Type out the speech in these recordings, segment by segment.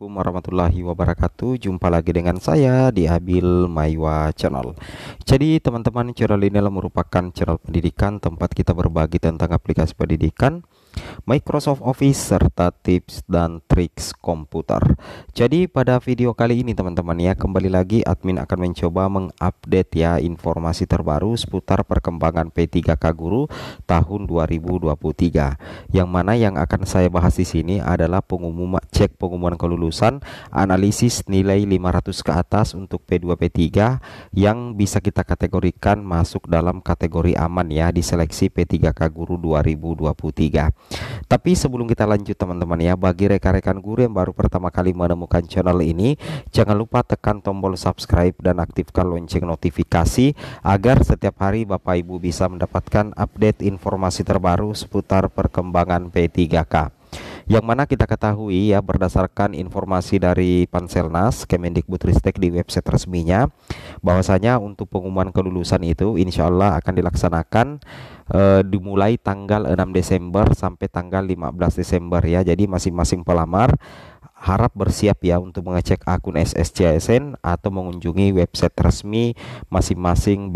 Assalamualaikum warahmatullahi wabarakatuh. Jumpa lagi dengan saya di Abil Maiwa Channel. Jadi teman-teman, channel ini adalah merupakan channel pendidikan tempat kita berbagi tentang aplikasi pendidikan, Microsoft Office, serta tips dan triks komputer. Jadi pada video kali ini teman-teman ya, kembali lagi admin akan mencoba mengupdate ya informasi terbaru seputar perkembangan P3K Guru tahun 2023. Yang mana yang akan saya bahas di sini adalah cek pengumuman kelulusan, analisis nilai 500 ke atas untuk P2 P3 yang bisa kita kategorikan masuk dalam kategori aman ya di seleksi P3K Guru 2023. Tapi sebelum kita lanjut teman-teman ya, bagi rekan-rekan guru yang baru pertama kali menemukan channel ini, jangan lupa tekan tombol subscribe dan aktifkan lonceng notifikasi agar setiap hari Bapak Ibu bisa mendapatkan update informasi terbaru seputar perkembangan P3K. Yang mana kita ketahui ya, berdasarkan informasi dari Panselnas Kemendikbudristek di website resminya, bahwasanya untuk pengumuman kelulusan itu insya Allah akan dilaksanakan dimulai tanggal 6 Desember sampai tanggal 15 Desember ya. Jadi masing-masing pelamar harap bersiap ya untuk mengecek akun SSCSN atau mengunjungi website resmi masing-masing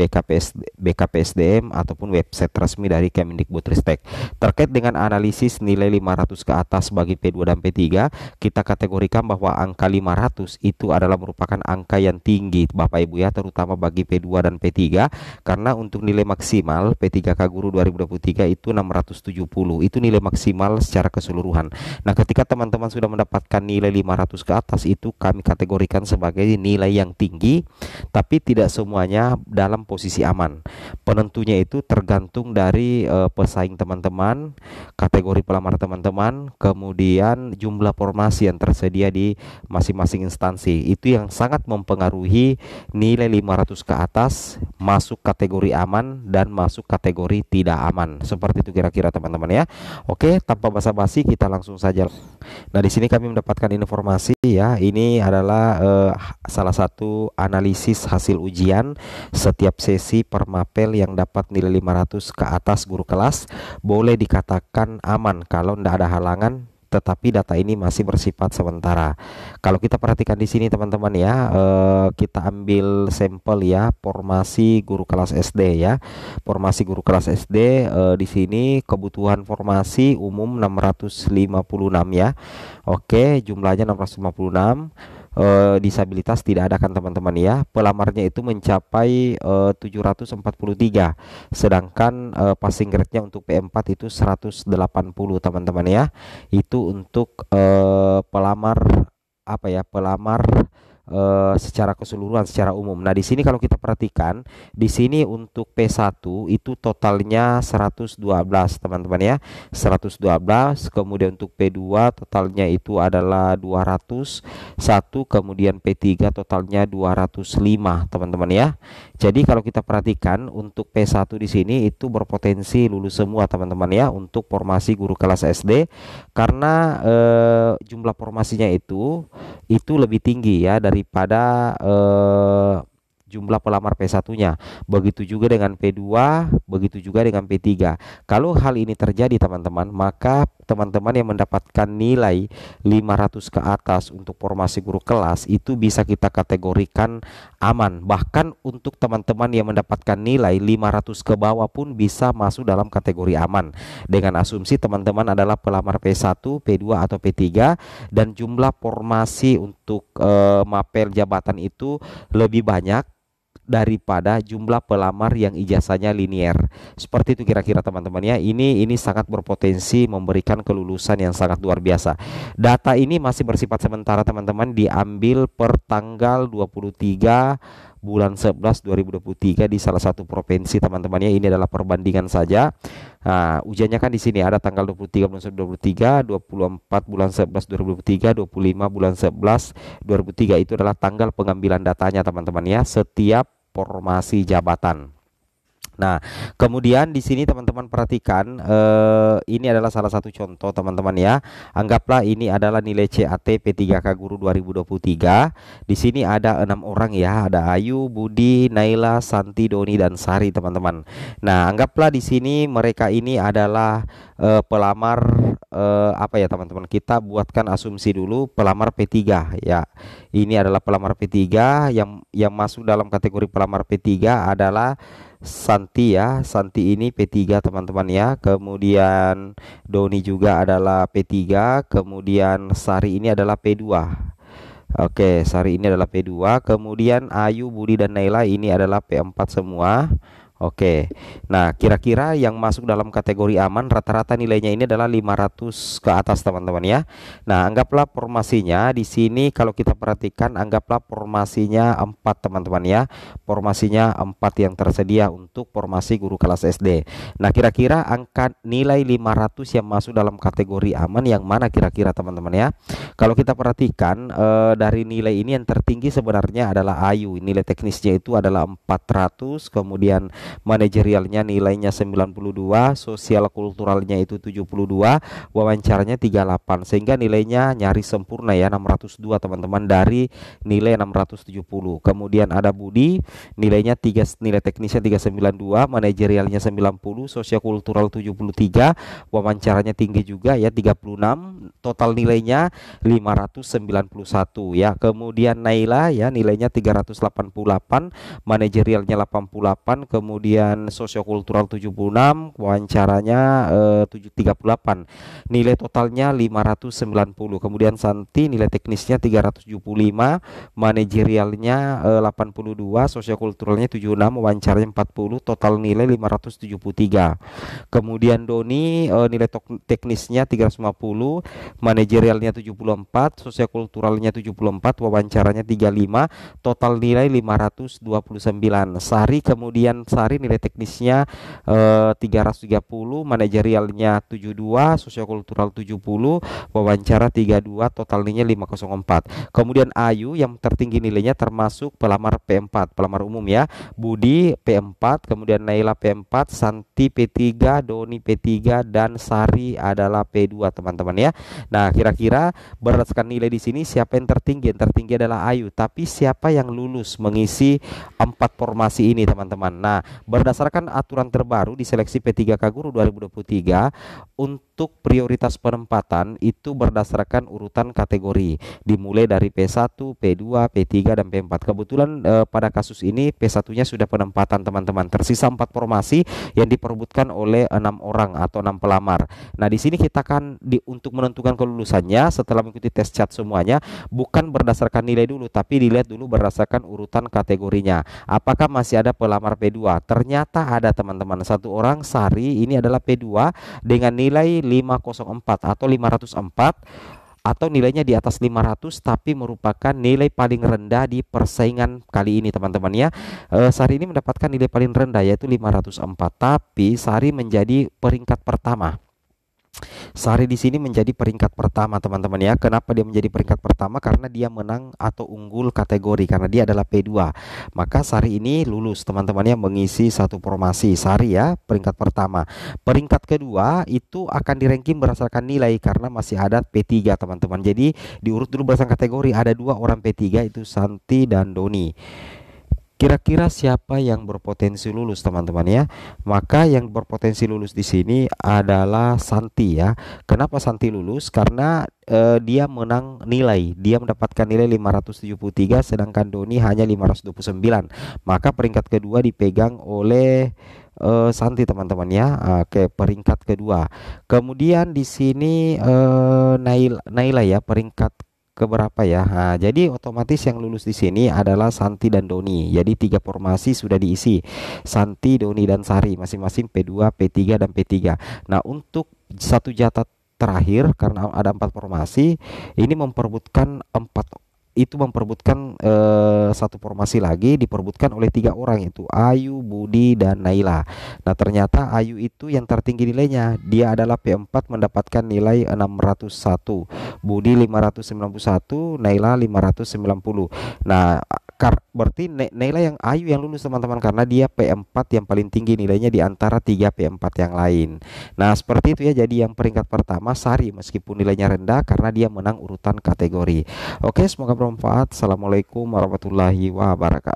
BKPSDM ataupun website resmi dari Kemendikbudristek. Terkait dengan analisis nilai 500 ke atas bagi P2 dan P3, kita kategorikan bahwa angka 500 itu adalah merupakan angka yang tinggi Bapak Ibu ya, terutama bagi P2 dan P3, karena untuk nilai maksimal P3K Guru 2023 itu 670. Itu nilai maksimal secara keseluruhan. Nah, ketika teman-teman sudah mendapatkan nilai 500 ke atas, itu kami kategorikan sebagai nilai yang tinggi, tapi tidak semuanya dalam posisi aman. Penentunya itu tergantung dari pesaing teman-teman, kategori pelamar teman-teman, kemudian jumlah formasi yang tersedia di masing-masing instansi. Itu yang sangat mempengaruhi nilai 500 ke atas masuk kategori aman dan masuk kategori tidak aman. Seperti itu kira-kira teman-teman ya. Oke, tanpa basa-basi kita langsung saja. Nah, di sini kami mendapatkan informasi ya. Ini adalah salah satu analisis hasil ujian setiap sesi per mapel yang dapat nilai 500 ke atas guru kelas boleh dikatakan aman kalau tidak ada halangan, tetapi data ini masih bersifat sementara. Kalau kita perhatikan di sini teman-teman ya, kita ambil sampel ya formasi guru kelas SD ya. Formasi guru kelas SD di sini kebutuhan formasi umum 656 ya. Oke, jumlahnya 656. Disabilitas tidak ada kan teman-teman ya. Pelamarnya itu mencapai 743, sedangkan passing grade-nya untuk P4 itu 180 teman-teman ya. Itu untuk pelamar apa ya, pelamar secara keseluruhan, secara umum. Nah, di sini kalau kita perhatikan, di sini untuk P1 itu totalnya 112 teman-teman ya, 112. Kemudian untuk P2 totalnya itu adalah 201, kemudian P3 totalnya 205 teman-teman ya. Jadi kalau kita perhatikan untuk P1 di sini itu berpotensi lulus semua teman-teman ya untuk formasi guru kelas SD, karena jumlah formasinya itu lebih tinggi ya daripada jumlah pelamar P1-nya. Begitu juga dengan P2, begitu juga dengan P3. Kalau hal ini terjadi teman-teman, maka teman-teman yang mendapatkan nilai 500 ke atas untuk formasi guru kelas itu bisa kita kategorikan aman. Bahkan untuk teman-teman yang mendapatkan nilai 500 ke bawah pun bisa masuk dalam kategori aman, dengan asumsi teman-teman adalah pelamar P1, P2 atau P3 dan jumlah formasi untuk mapel jabatan itu lebih banyak daripada jumlah pelamar yang ijazahnya linier. Seperti itu kira-kira teman-teman ya. Ini sangat berpotensi memberikan kelulusan yang sangat luar biasa. Data ini masih bersifat sementara teman-teman, diambil per tanggal 23 bulan 11 2023 di salah satu provinsi teman-teman ya. Ini adalah perbandingan saja. Nah, ujiannya kan di sini ada tanggal 23 bulan 11 2023, 24 bulan 11 2023, 25 bulan 11 2003. Itu adalah tanggal pengambilan datanya teman-teman ya, setiap formasi jabatan. Nah, kemudian di sini teman-teman perhatikan, ini adalah salah satu contoh teman-teman ya. Anggaplah ini adalah nilai CAT P3K Guru 2023. Di sini ada 6 orang ya, ada Ayu, Budi, Naila, Santi, Doni, dan Sari teman-teman. Nah, anggaplah di sini mereka ini adalah pelamar, apa ya teman-teman? Kita buatkan asumsi dulu pelamar P3 ya. Ini adalah pelamar P3 yang masuk dalam kategori pelamar P3 adalah Santi ya. Santi ini P3 teman-teman ya. Kemudian Doni juga adalah P3. Kemudian Sari ini adalah P2. Oke, Sari ini adalah P2. Kemudian Ayu, Budi, dan Naila ini adalah P4 semua. Oke. Nah, kira-kira yang masuk dalam kategori aman rata-rata nilainya ini adalah 500 ke atas teman-teman ya. Nah, anggaplah formasinya di sini kalau kita perhatikan anggaplah formasinya 4 teman-teman ya. Formasinya 4 yang tersedia untuk formasi guru kelas SD. Nah, kira-kira angka nilai 500 yang masuk dalam kategori aman yang mana kira-kira teman-teman ya. Kalau kita perhatikan dari nilai ini yang tertinggi sebenarnya adalah Ayu. Nilai teknisnya itu adalah 400, kemudian manajerialnya nilainya 92, sosial kulturalnya itu 72, wawancaranya 38, sehingga nilainya nyaris sempurna ya, 602 teman-teman dari nilai 670. Kemudian ada Budi, nilainya nilai teknisnya 392, manajerialnya 90, sosial kultural 73, wawancaranya tinggi juga ya 36, total nilainya 591 ya. Kemudian Naila ya nilainya 388, manajerialnya 88, kemudian sosiokultural 76, wawancaranya 38. Nilai totalnya 590. Kemudian Santi nilai teknisnya 375, manajerialnya 82, sosiokulturalnya 76, wawancaranya 40, total nilai 573. Kemudian Doni nilai teknisnya 350, manajerialnya 74, sosiokulturalnya 74, wawancaranya 35, total nilai 529. Sari kemudian Sari nilai teknisnya 330, manajerialnya 72, sosiokultural 70, wawancara 32, total nilainya 504. Kemudian Ayu yang tertinggi nilainya termasuk pelamar P4, pelamar umum ya. Budi P4, kemudian Naila P4, Santi P3, Doni P3, dan Sari adalah P2 teman-teman ya. Nah, kira-kira berdasarkan nilai di sini siapa yang tertinggi? Yang tertinggi adalah Ayu, tapi siapa yang lulus mengisi 4 formasi ini teman-teman? Nah, berdasarkan aturan terbaru di seleksi P3K Guru 2023 untuk prioritas penempatan itu berdasarkan urutan kategori, dimulai dari P1, P2, P3, dan P4. Kebetulan pada kasus ini P1-nya sudah penempatan teman-teman. Tersisa 4 formasi yang diperebutkan oleh 6 orang atau 6 pelamar. Nah, di sini kita kan untuk menentukan kelulusannya setelah mengikuti tes CAT semuanya bukan berdasarkan nilai dulu, tapi dilihat dulu berdasarkan urutan kategorinya. Apakah masih ada pelamar P2? Ternyata ada teman-teman. Satu orang, Sari, ini adalah P2 dengan nilai 504 atau 504, atau nilainya di atas 500 tapi merupakan nilai paling rendah di persaingan kali ini teman-teman ya. Sari ini mendapatkan nilai paling rendah yaitu 504, tapi Sari menjadi peringkat pertama. Sari di sini menjadi peringkat pertama teman-teman ya. Kenapa dia menjadi peringkat pertama? Karena dia menang atau unggul kategori, karena dia adalah P2. Maka Sari ini lulus teman-teman ya, mengisi satu formasi. Sari ya peringkat pertama. Peringkat kedua itu akan di-ranking berdasarkan nilai karena masih ada P3 teman-teman. Jadi diurut dulu berdasarkan kategori. Ada 2 orang P3 itu Santi dan Doni. Kira-kira siapa yang berpotensi lulus teman-teman ya? Maka yang berpotensi lulus di sini adalah Santi ya. Kenapa Santi lulus? Karena dia menang nilai. Dia mendapatkan nilai 573 sedangkan Doni hanya 529. Maka peringkat kedua dipegang oleh Santi teman-teman ya. Oke, peringkat kedua. Kemudian di sini Naila ya peringkat keberapa ya? Nah, jadi otomatis yang lulus di sini adalah Santi dan Doni. Jadi 3 formasi sudah diisi. Santi, Doni, dan Sari masing-masing P2, P3, dan P3. Nah, untuk satu jatah terakhir karena ada 4 formasi, ini memperebutkan satu formasi lagi diperebutkan oleh 3 orang, itu Ayu, Budi, dan Naila. Nah, ternyata Ayu itu yang tertinggi nilainya, dia adalah P4 mendapatkan nilai 601, Budi 591, Naila 590. Nah, Berarti nilai yang Ayu yang lulus teman-teman, karena dia P4 yang paling tinggi nilainya di antara 3 P4 yang lain. Nah, seperti itu ya. Jadi yang peringkat pertama Sari, meskipun nilainya rendah karena dia menang urutan kategori. Oke, semoga bermanfaat. Assalamualaikum warahmatullahi wabarakatuh.